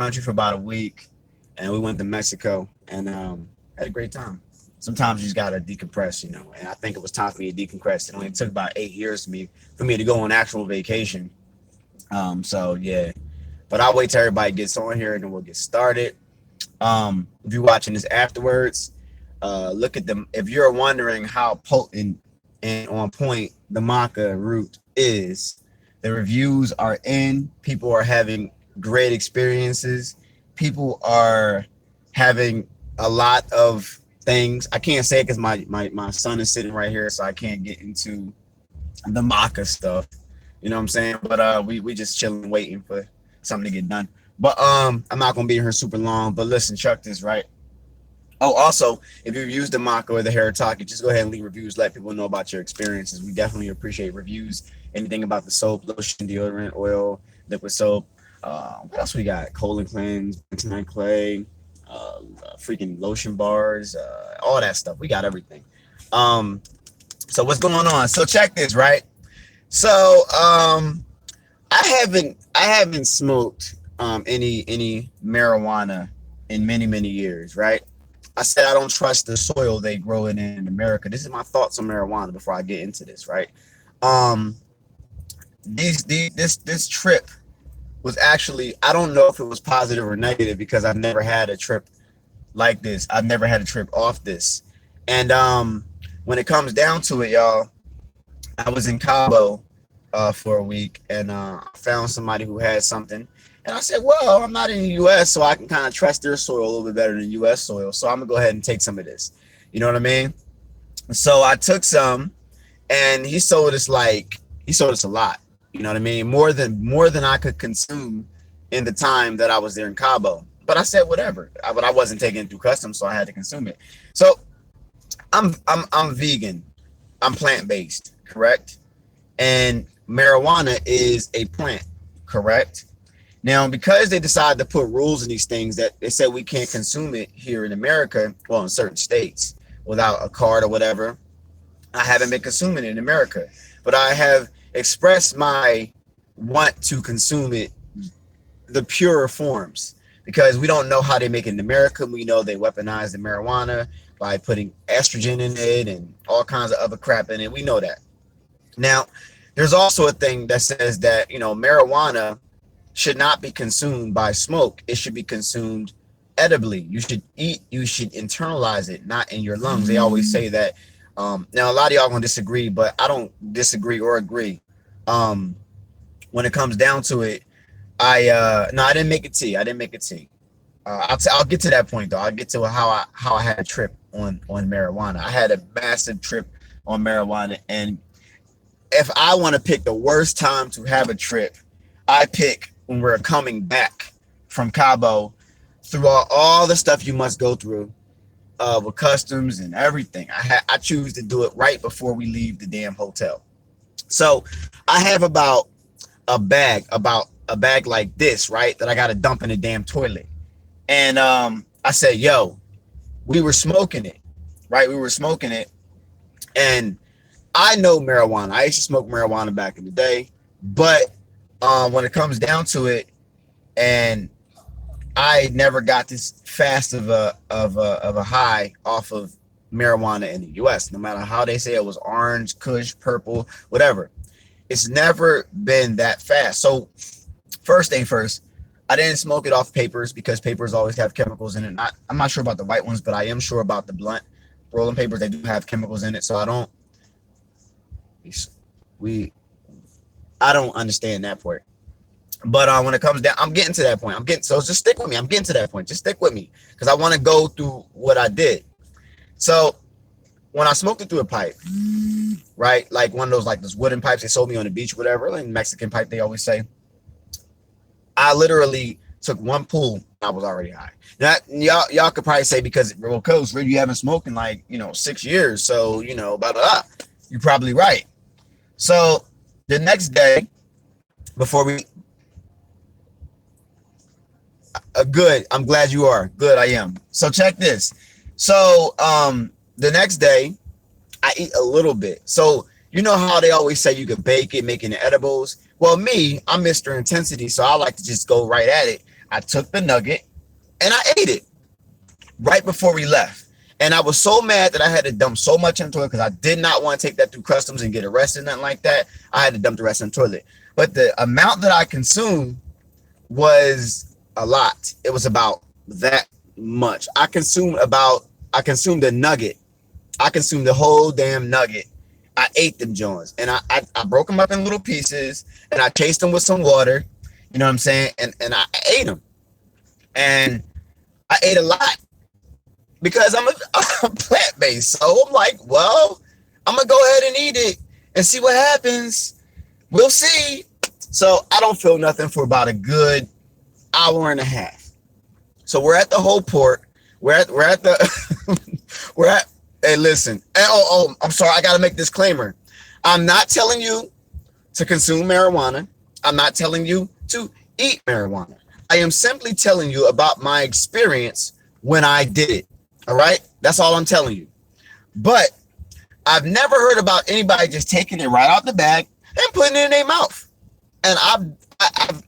country for about a week, and we went to Mexico and had a great time. Sometimes you just gotta decompress, And I think it was time for me to decompress. It only took about 8 years for me to go on actual vacation. So yeah, but I'll wait till everybody gets on here and then we'll get started. If you're watching this afterwards, look at them. If you're wondering how potent and on point the MACA root is, the reviews are in. People are having great experiences. People are having a lot of things. I can't say it because my son is sitting right here, so I can't get into the MACA stuff. You know what I'm saying? But we just chilling, waiting for something to get done. But I'm not gonna be here super long. But listen, check this, right? Oh, also, if you've used the MACA or the Haritaki, just go ahead and leave reviews. Let people know about your experiences. We definitely appreciate reviews. Anything about the soap, lotion, deodorant, oil, liquid soap. What else we got? Colon cleanse, bentonite clay, freaking lotion bars, all that stuff. We got everything. So what's going on? So check this, right? So I haven't smoked any marijuana in many years, right? I said I don't trust the soil they grow it in America. This is my thoughts on marijuana before I get into this, right? This trip was actually, I don't know if it was positive or negative because I've never had a trip like this. I've never had a trip off this. And when it comes down to it, y'all, I was in Cabo for a week and I found somebody who had something. And I said, well, I'm not in the U.S., so I can kind of trust their soil a little bit better than U.S. soil. So I'm going to go ahead and take some of this. You know what I mean? So I took some, and he sold us a lot. You know what I mean? More than I could consume in the time that I was there in Cabo. But I said, whatever. But I wasn't taking it through customs, so I had to consume it. So I'm vegan. I'm plant-based, correct? And marijuana is a plant, correct? Now, because they decided to put rules in these things that they said we can't consume it here in America, well, in certain states, without a card or whatever, I haven't been consuming it in America. But I have expressed my want to consume it, the purer forms, because we don't know how they make it in America. We know they weaponize the marijuana by putting estrogen in it and all kinds of other crap in it. We know that. Now, there's also a thing that says that, marijuana should not be consumed by smoke. It should be consumed edibly. You should eat, you should internalize it, not in your lungs. They always say that. Now, a lot of y'all gonna disagree, but I don't disagree or agree. When it comes down to it, I didn't make a tea. I'll get to that point though. I'll get to how I had a trip on marijuana. I had a massive trip on marijuana, and if I want to pick the worst time to have a trip, I pick when we're coming back from Cabo through all the stuff you must go through with customs and everything. I choose to do it right before we leave the damn hotel. So I have about a bag like this, right, that I got to dump in the damn toilet. And I said, yo, we were smoking it, right? We were smoking it. And I know marijuana. I used to smoke marijuana back in the day, but when it comes down to it, and I never got this fast of a high off of marijuana in the U.S. No matter how they say it was orange, kush, purple, whatever, it's never been that fast. So first thing first, I didn't smoke it off papers because papers always have chemicals in it. I'm not sure about the white ones, but I am sure about the blunt rolling papers. They do have chemicals in it, so I don't understand that part. But when it comes down, I'm getting to that point. So just stick with me. I'm getting to that point. Just stick with me because I want to go through what I did. So when I smoked it through a pipe, right, like one of those, like those wooden pipes they sold me on the beach, whatever, like Mexican pipe they always say, I literally took one pull. I was already high. Now, y'all could probably say because, well, Coach, you haven't smoked in 6 years, so blah blah blah. You're probably right. So the next day, before we good, I'm glad you are. Good, I am. So check this. So the next day, I eat a little bit. So you know how they always say you can bake it, making the edibles? Well, me, I'm Mr. Intensity, so I like to just go right at it. I took the nugget and I ate it right before we left. And I was so mad that I had to dump so much into it because I did not want to take that through customs and get arrested, nothing like that. I had to dump the rest in the toilet. But the amount that I consumed was a lot. It was about that much. I consumed the nugget. I consumed the whole damn nugget. I ate them joints, and I broke them up in little pieces, and I chased them with some water. You know what I'm saying? And I ate them, and I ate a lot because I'm plant-based. So I'm like, well, I'm gonna go ahead and eat it and see what happens. We'll see. So I don't feel nothing for about a good hour and a half. So we're at the whole port. We're at the hey, listen. I'm sorry, I gotta make this disclaimer. I'm not telling you to consume marijuana. I'm not telling you to eat marijuana. I am simply telling you about my experience when I did it. All right? That's all I'm telling you. But I've never heard about anybody just taking it right out the bag and putting it in their mouth. And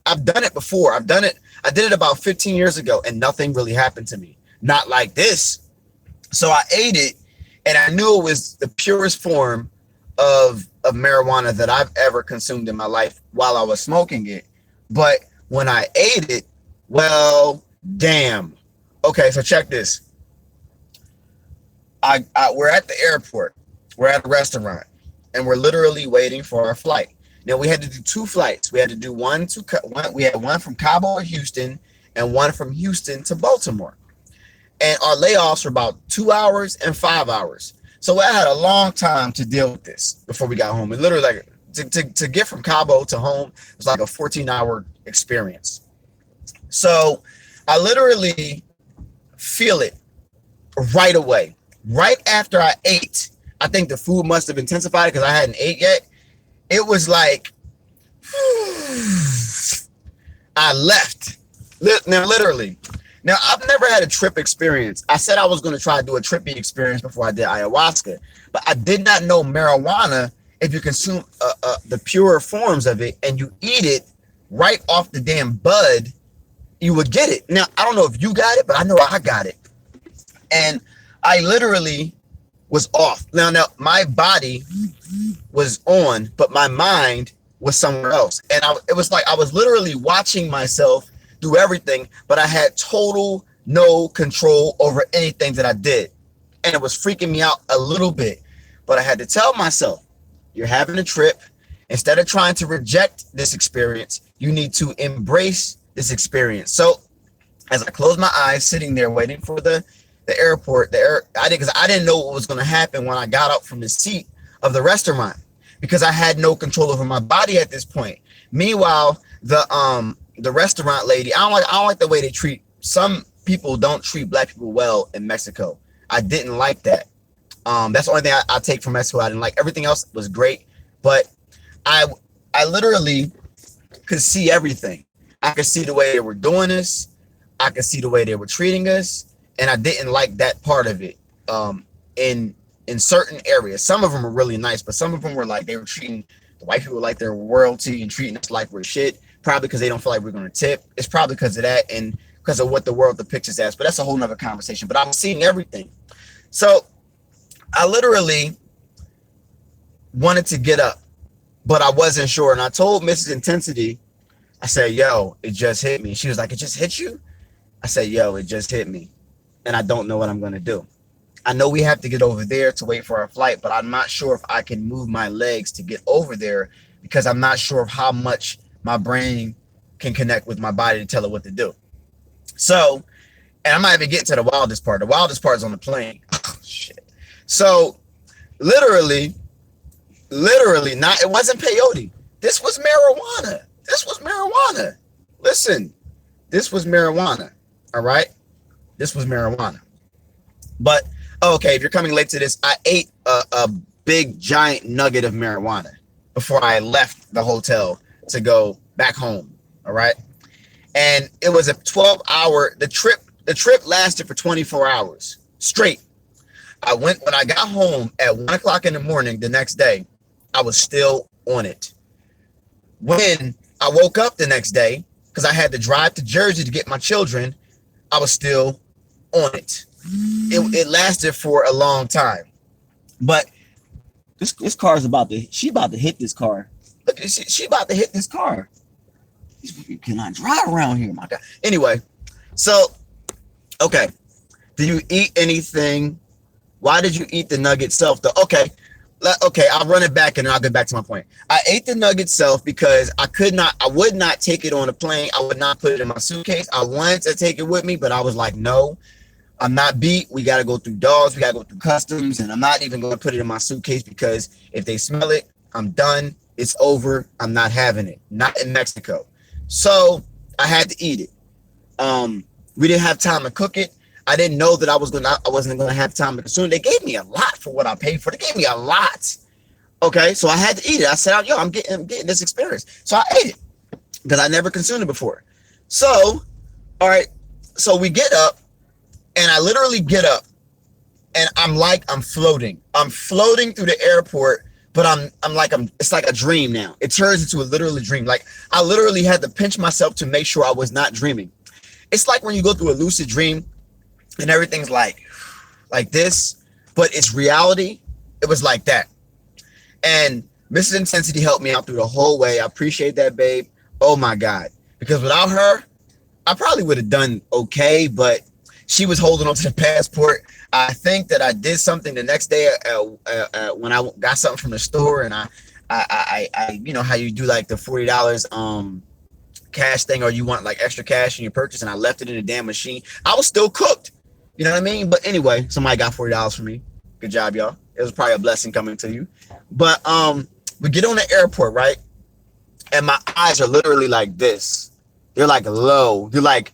I've done it before. I did it about 15 years ago, and nothing really happened to me. Not like this. So I ate it, and I knew it was the purest form of marijuana that I've ever consumed in my life while I was smoking it. But when I ate it, well, damn. Okay, so check this. We're at the airport. We're at a restaurant, and we're literally waiting for our flight. Now we had to do 2 flights. We had to do we had one from Cabo to Houston and one from Houston to Baltimore. And our layoffs were about 2 hours and 5 hours. So I had a long time to deal with this before we got home. It literally, like, to get from Cabo to home was like a 14-hour experience. So I literally feel it right away. Right after I ate, I think the food must have intensified because I hadn't ate yet. It was like, I left. Now, literally. Now, I've never had a trip experience. I said I was going to try to do a trippy experience before I did ayahuasca, but I did not know marijuana, if you consume the purer forms of it and you eat it right off the damn bud, you would get it. Now, I don't know if you got it, but I know I got it. And I literally was off. Now, my body was on, but my mind was somewhere else. And it was like I was literally watching myself do everything, but I had total no control over anything that I did. And it was freaking me out a little bit. But I had to tell myself, you're having a trip. Instead of trying to reject this experience, you need to embrace this experience. So as I closed my eyes, sitting there waiting for the airport, because I didn't know what was going to happen when I got up from the seat of the restaurant, because I had no control over my body at this point. Meanwhile, the restaurant lady, I don't like the way they treat, some people don't treat black people well in Mexico. I didn't like that. That's the only thing I take from Mexico. I didn't like. Everything else was great, but I literally could see everything. I could see the way they were doing this. I could see the way they were treating us. And I didn't like that part of it. In certain areas, some of them were really nice, but some of them were like they were treating the white people like they're royalty and treating us like we're shit. Probably because they don't feel like we're going to tip. It's probably because of that and because of what the world depicts us as. But that's a whole nother conversation. But I'm seeing everything. So I literally wanted to get up, but I wasn't sure. And I told Mrs. Intensity, I said, yo, it just hit me. She was like, it just hit you? I said, yo, it just hit me. And I don't know what I'm going to do. I know we have to get over there to wait for our flight, but I'm not sure if I can move my legs to get over there because I'm not sure of how much my brain can connect with my body to tell it what to do. So, and I'm not even getting to the wildest part. The wildest part is on the plane. Oh, shit. So, literally, not, it wasn't peyote. This was marijuana. Listen, this was marijuana. All right? This was marijuana. But, okay, if you're coming late to this, I ate a big, giant nugget of marijuana before I left the hotel to go back home. All right? And it was a 12-hour, the trip lasted for 24 hours straight. When I got home at 1 o'clock in the morning the next day, I was still on it. When I woke up the next day, because I had to drive to Jersey to get my children, I was still on it. It lasted for a long time. But this car is she's about to hit this car. Look, she about to hit this car. You cannot drive around here, my God. Anyway, so, okay. Did you eat anything? Why did you eat the nugget self, though? Okay, I'll run it back and then I'll get back to my point. I ate the nugget self because I would not take it on a plane. I would not put it in my suitcase. I wanted to take it with me, but I was like, no, I'm not beat. We got to go through dogs. We got to go through customs. And I'm not even going to put it in my suitcase because if they smell it, I'm done. It's over. I'm not having it. Not in Mexico. So I had to eat it. We didn't have time to cook it. I didn't know that I wasn't gonna have time to consume it. They gave me a lot for what I paid for. They gave me a lot. Okay, so I had to eat it. I said, yo, I'm getting this experience. So I ate it because I never consumed it before. So, all right. So we get up, and I literally get up, and I'm floating. I'm floating through the airport, but it's like a dream now. It turns into a literal dream. Like I literally had to pinch myself to make sure I was not dreaming. It's like when you go through a lucid dream and everything's like this, but it's reality. It was like that. And Mrs. In10sity helped me out through the whole way. I appreciate that, babe. Oh my God. Because without her, I probably would have done okay, but she was holding on to the passport. I think that I did something the next day when I got something from the store, and I you know how you do like the $40 cash thing, or you want like extra cash in your purchase, and I left it in the damn machine. I was still cooked. You know what I mean? But anyway, somebody got $40 from me. Good job, y'all. It was probably a blessing coming to you. But we get on the airport, right? And my eyes are literally like this. They're like low. They're like,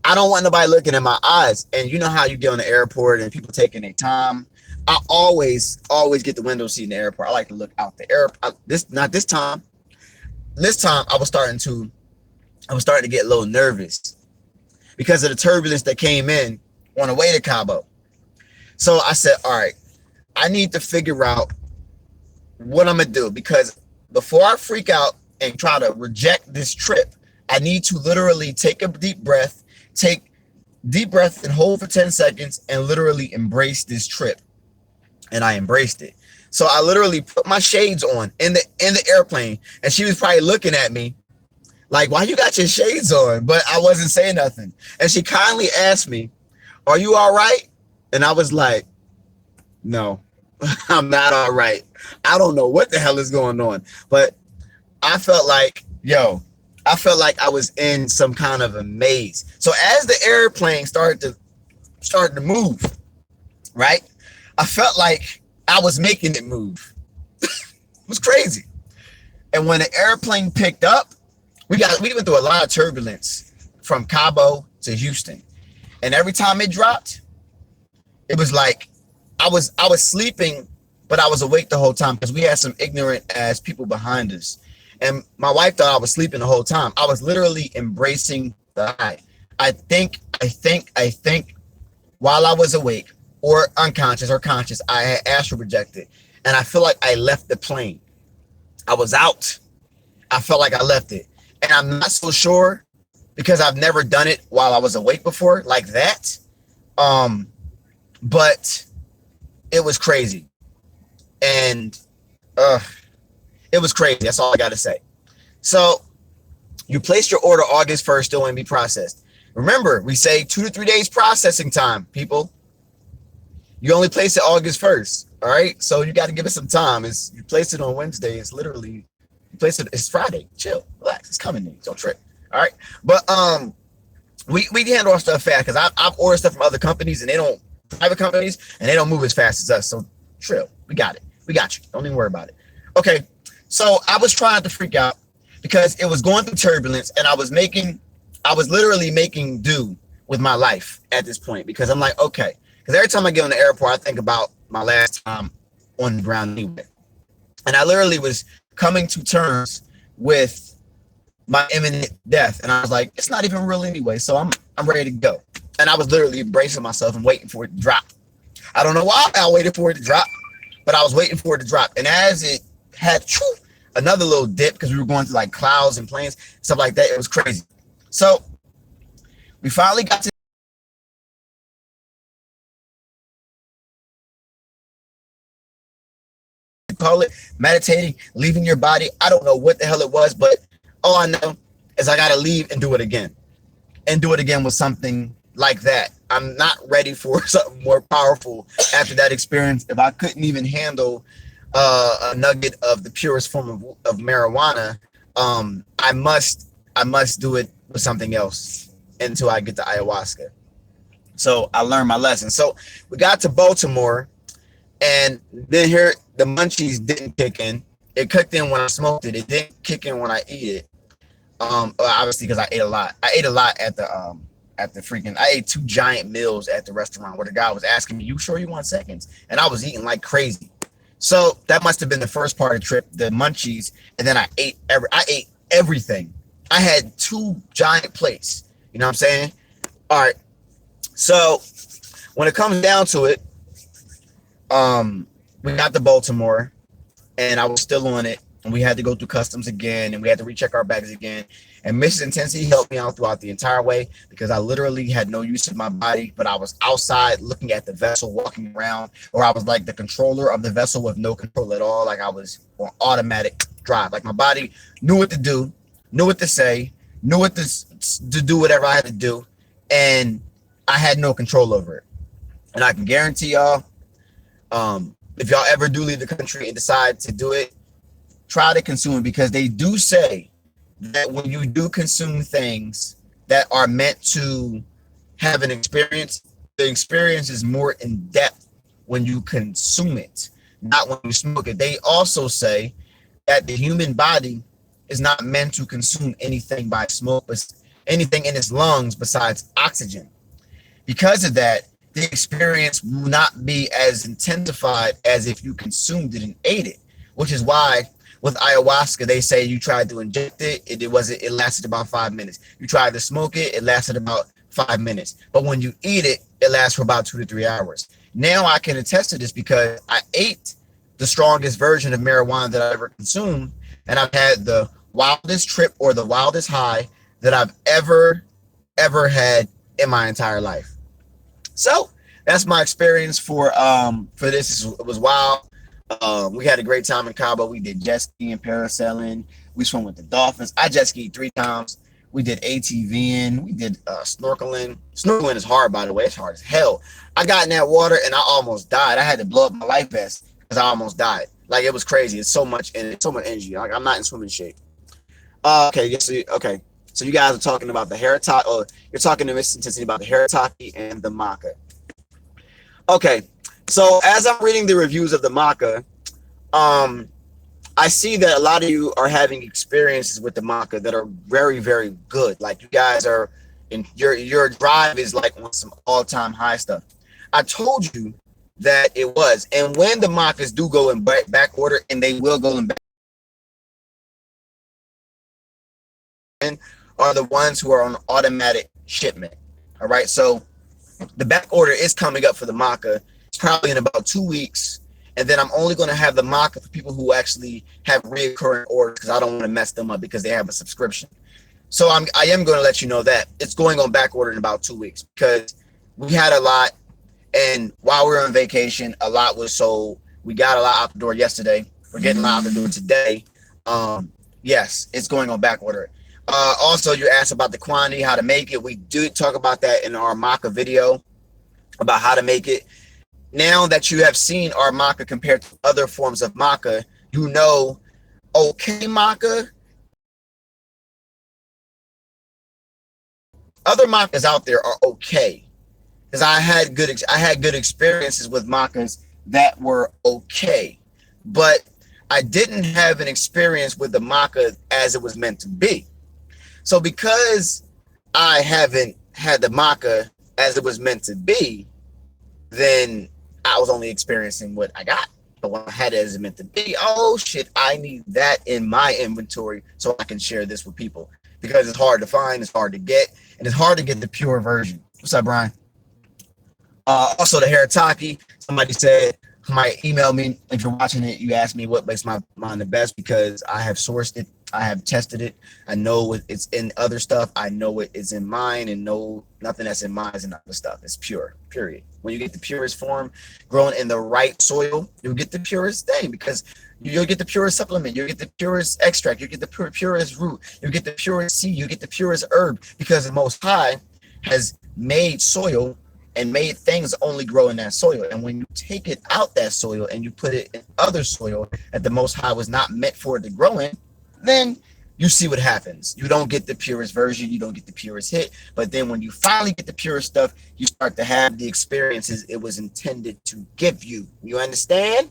I don't want nobody looking at my eyes. And you know how you get on the airport and people taking their time. I always get the window seat in the airport. I like to look out the airport. Not this time. This time I was starting to get a little nervous because of the turbulence that came in on the way to Cabo. So I said, all right, I need to figure out what I'm gonna do, because before I freak out and try to reject this trip, I need to literally take a deep breath and hold for 10 seconds and literally embrace this trip. And I embraced it. So I literally put my shades on in the airplane, and she was probably looking at me like, why you got your shades on? But I wasn't saying nothing. And she kindly asked me, are you all right? And I was like, no, I'm not all right. I don't know what the hell is going on. But I felt like, I was in some kind of a maze. So as the airplane started to move, right? I felt like I was making it move. It was crazy. And when the airplane picked up, we went through a lot of turbulence from Cabo to Houston. And every time it dropped, it was like I was sleeping, but I was awake the whole time because we had some ignorant ass people behind us. And my wife thought I was sleeping the whole time. I was literally embracing the high. I think while I was awake or unconscious or conscious, I had astral projected. And I feel like I left the plane. I was out. I felt like I left it. And I'm not so sure because I've never done it while I was awake before like that. But it was crazy. And it was crazy. That's all I got to say. So you placed your order August 1st, still want to be processed. Remember, we say 2 to 3 days processing time, people. You only place it August 1st. All right. So you got to give it some time. You place it on Wednesday. It's literally, it's Friday. Chill, relax. It's coming in. Don't trip. All right. But we handle our stuff fast because I've ordered stuff from other companies and private companies, and they don't move as fast as us. So chill. We got it. We got you. Don't even worry about it. Okay. So I was trying to freak out because it was going through turbulence, and I was literally making do with my life at this point, because I'm like, okay, because every time I get on the airport, I think about my last time on the ground anyway. And I literally was coming to terms with my imminent death. And I was like, it's not even real anyway. So I'm ready to go. And I was literally embracing myself and waiting for it to drop. I don't know why I waited for it to drop, but I was waiting for it to drop. And as it had another little dip, because we were going through like clouds and planes, stuff like that, it was crazy. So we finally got to call it meditating, leaving your body. I don't know what the hell it was, but all I know is I gotta leave and do it again. And do it again with something like that. I'm not ready for something more powerful after that experience. If I couldn't even handle a nugget of the purest form of marijuana, I must do it with something else until I get to ayahuasca. So I learned my lesson. So we got to Baltimore, and then here the munchies didn't kick in. It kicked in when I smoked it. It didn't kick in when I eat it. Obviously because I ate a lot. I ate a lot at the freaking. I ate 2 giant meals at the restaurant where the guy was asking me, "You sure you want seconds?" And I was eating like crazy. So that must have been the first part of the trip, the munchies, and then I ate everything. I had 2 giant plates. You know what I'm saying? All right. So when it comes down to it, we got to Baltimore, and I was still on it, and we had to go through customs again, and we had to recheck our bags again. And Mrs. In10sity helped me out throughout the entire way because I literally had no use of my body, but I was outside looking at the vessel, walking around, or I was like the controller of the vessel with no control at all. Like I was on automatic drive. Like my body knew what to do, knew what to say, knew what to do whatever I had to do, and I had no control over it. And I can guarantee y'all, if y'all ever do leave the country and decide to do it, try to consume it, because they do say that when you do consume things that are meant to have an experience, the experience is more in depth when you consume it, not when you smoke it. They also say that the human body is not meant to consume anything by smoke, but anything in its lungs besides oxygen. Because of that, the experience will not be as intensified as if you consumed it and ate it, which is why with ayahuasca, they say you tried to inject it, it lasted about 5 minutes. You tried to smoke it, it lasted about 5 minutes. But when you eat it, it lasts for about 2 to 3 hours. Now I can attest to this because I ate the strongest version of marijuana that I ever consumed, and I've had the wildest trip or the wildest high that I've ever had in my entire life. So that's my experience for this. It was wild. We had a great time in Cabo. We did jet skiing, parasailing. We swam with the dolphins. I jet skied 3 times. We did ATVing. We did snorkeling. Snorkeling is hard, by the way. It's hard as hell. I got in that water and I almost died. I had to blow up my life vest because I almost died. Like, it was crazy. It's so much energy. Like, I'm not in swimming shape. Okay. Yes. Okay. So you guys are talking about the Herataki, or you're talking to Mrs. In10sity about the Herataki and the MACA. Okay. So as I'm reading the reviews of the MACA, I see that a lot of you are having experiences with the MACA that are very, very good. Like, you guys are in your drive is like on some all-time high stuff. I told you that it was. And when the MACAs do go in back order, and they will go in back, are the ones who are on automatic shipment. All right. So the back order is coming up for the MACA. It's probably in about 2 weeks. And then I'm only going to have the MACA for people who actually have reoccurring orders, because I don't want to mess them up because they have a subscription. So I am going to let you know that it's going on back order in about 2 weeks, because we had a lot. And while we were on vacation, a lot was sold. We got a lot out the door yesterday. We're getting a lot out the door today. Yes, it's going on back order. Also, you asked about the quantity, how to make it. We do talk about that in our MACA video about how to make it. Now that you have seen our MACA compared to other forms of MACA, you know, okay, MACA, other MACAs out there are okay, because I had good experiences with MACAs that were okay, but I didn't have an experience with the MACA as it was meant to be. So because I haven't had the MACA as it was meant to be, then I was only experiencing what I got. But when I had it as it meant to be, oh shit, I need that in my inventory so I can share this with people, because it's hard to find, it's hard to get, and it's hard to get the pure version. What's up, Brian? Also, the Herataki, somebody said, might email me if you're watching it. You asked me what makes my mind the best, because I have sourced it. I have tested it. I know it's in other stuff. I know it is in mine, and no, nothing that's in mine is in other stuff. It's pure, period. When you get the purest form grown in the right soil, you'll get the purest thing, because you'll get the purest supplement, you'll get the purest extract, you'll get the purest root, you'll get the purest seed, you get the purest herb, because the Most High has made soil and made things only grow in that soil. And when you take it out that soil and you put it in other soil that the Most High was not meant for it to grow in, then you see what happens. You don't get the purest version, you don't get the purest hit. But then when you finally get the purest stuff, you start to have the experiences it was intended to give you. You understand?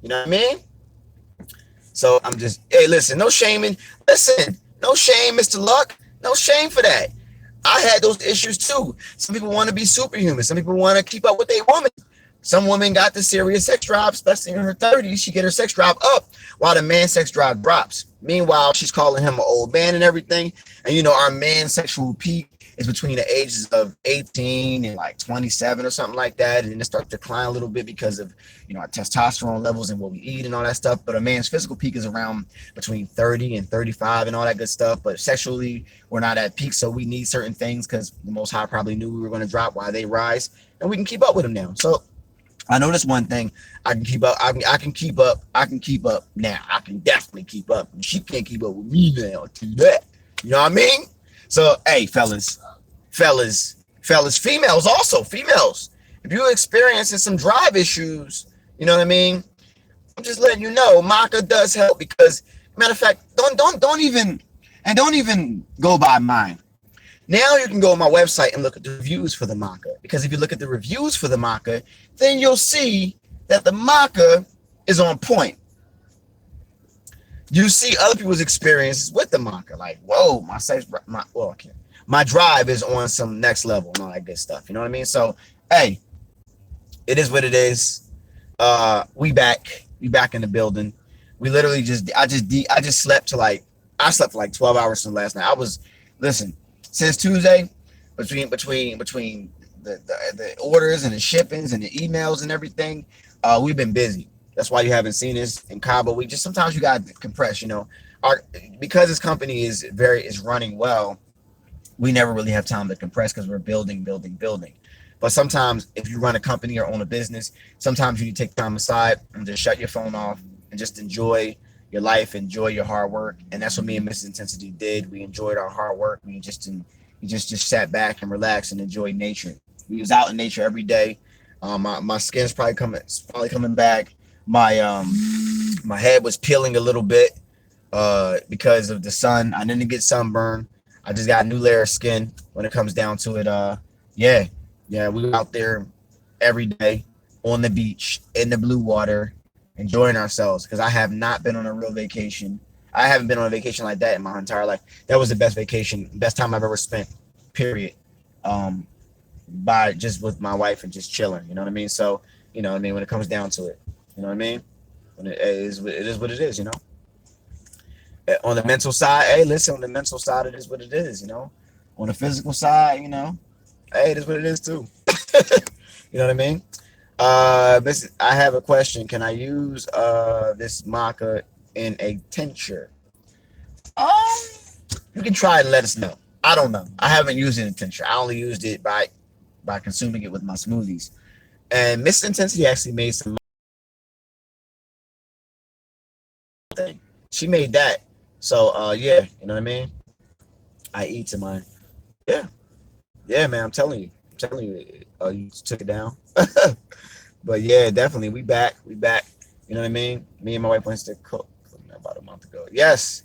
You know what I mean? So I'm just, hey, listen, no shaming. Listen, no shame, Mr. Luck. No shame for that. I had those issues too. Some people want to be superhuman. Some people want to keep up with a woman. Some women got the serious sex drive, especially in her 30s. She get her sex drive up while the man's sex drive drops. Meanwhile, she's calling him an old man and everything. And you know, our man's sexual peak is between the ages of 18 and like 27 or something like that. And then it starts to decline a little bit because of, you know, our testosterone levels and what we eat and all that stuff. But a man's physical peak is around between 30 and 35 and all that good stuff. But sexually, we're not at peak. So we need certain things because the Most High probably knew we were going to drop while they rise. And we can keep up with them now. So I know this one thing. I can keep up. I can keep up. I can keep up now. I can definitely keep up. She can't keep up with me now. To that. You know what I mean? So, hey, fellas, females also, females. If you're experiencing some drive issues, you know what I mean? I'm just letting you know, MACA does help, because, matter of fact, don't even go by mine. Now you can go on my website and look at the reviews for the MACA, because if you look at the reviews for the MACA, then you'll see that the MACA is on point. You see other people's experiences with the MACA, like, whoa, my drive is on some next level and all that good stuff. You know what I mean? So, hey, it is what it is. We back in the building. We literally I just slept for like 12 hours from last night. Listen, since Tuesday, between the orders and the shippings and the emails and everything, we've been busy. That's why you haven't seen us in Cabo. Sometimes you got to compress, you know, because this company is running well. We never really have time to compress because we're building. But sometimes if you run a company or own a business, sometimes you need to take time aside and just shut your phone off and just enjoy your life, enjoy your hard work. And that's what me and Mrs In10sity did. We enjoyed our hard work. We just sat back and relaxed and enjoyed nature. We was out in nature every day. My skin's probably coming back. My head was peeling a little bit because of the sun. I didn't get sunburn. I just got a new layer of skin when it comes down to it. Yeah, we were out there every day on the beach in the blue water, enjoying ourselves, because I have not been on a real vacation. I haven't been on a vacation like that in my entire life. That was the best vacation, best time I've ever spent, period. By just with my wife and just chilling, you know what I mean? So, you know what I mean, when it comes down to it, you know what I mean? When it is what it is, you know? On the mental side, hey, listen, on the mental side, it is what it is, you know? On the physical side, you know, hey, it is what it is too. You know what I mean? I have a question. Can I use this MACA in a tincture? You can try it and let us know. I don't know. I haven't used it in tincture. I only used it by consuming it with my smoothies. And Mrs In10sity actually made some thing. She made that. So yeah, you know what I mean? I eat to mine. Yeah, man, I'm telling you. You took it down. But yeah, definitely, we back. You know what I mean? Me and my wife went to cook about a month ago. Yes,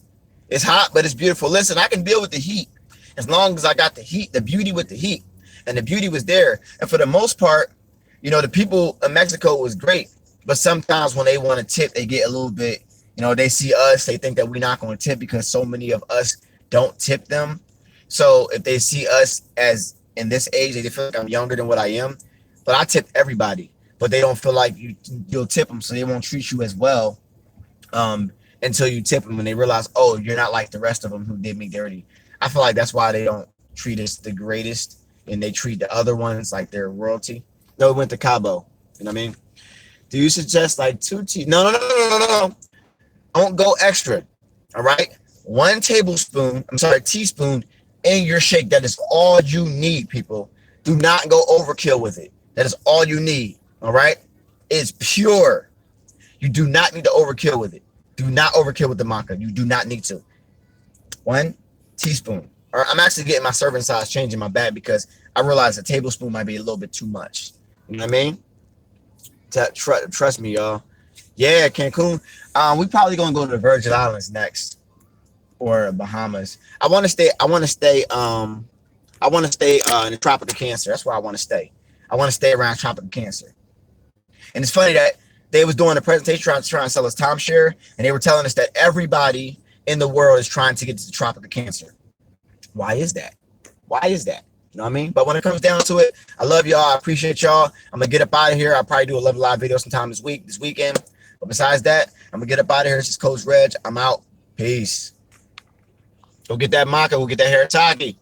it's hot, but it's beautiful. Listen, I can deal with the heat as long as I got the heat, the beauty with the heat, and the beauty was there. And for the most part, you know, the people in Mexico was great, but sometimes when they want to tip, they get a little bit, you know, they see us, they think that we're not going to tip because so many of us don't tip them. So if they see us as in this age, they feel like I'm younger than what I am, but I tip everybody. But they don't feel like you'll tip them, so they won't treat you as well until you tip them, and they realize, oh, you're not like the rest of them who did me dirty. I feel like that's why they don't treat us the greatest, and they treat the other ones like they're royalty. No, we went to Cabo. You know what I mean? Do you suggest like 2 teas? No. Don't go extra. All right. teaspoon in your shake. That is all you need, people. Do not go overkill with it. That is all you need. All right. It's pure. You do not need to overkill with it. Do not overkill with the maca. You do not need to. 1 teaspoon. Or I'm actually getting my serving size changed in my bag because I realized a tablespoon might be a little bit too much. You know what I mean? Trust me, y'all. Yeah, Cancun. We probably gonna go to the Virgin Islands next, or Bahamas. I want to stay in the tropical Cancer. That's where I want to stay. I want to stay around tropical Cancer. And it's funny that they was doing a presentation trying to sell us timeshare, and they were telling us that everybody in the world is trying to get to the tropical Cancer. Why is that? Why is that? You know what I mean? But when it comes down to it, I love y'all. I appreciate y'all. I'm gonna get up out of here. I'll probably do a live video sometime this weekend. But besides that, I'm gonna get up out of here. This is Coach Reg. I'm out. Peace. Go get that maca. Go get that haritaki.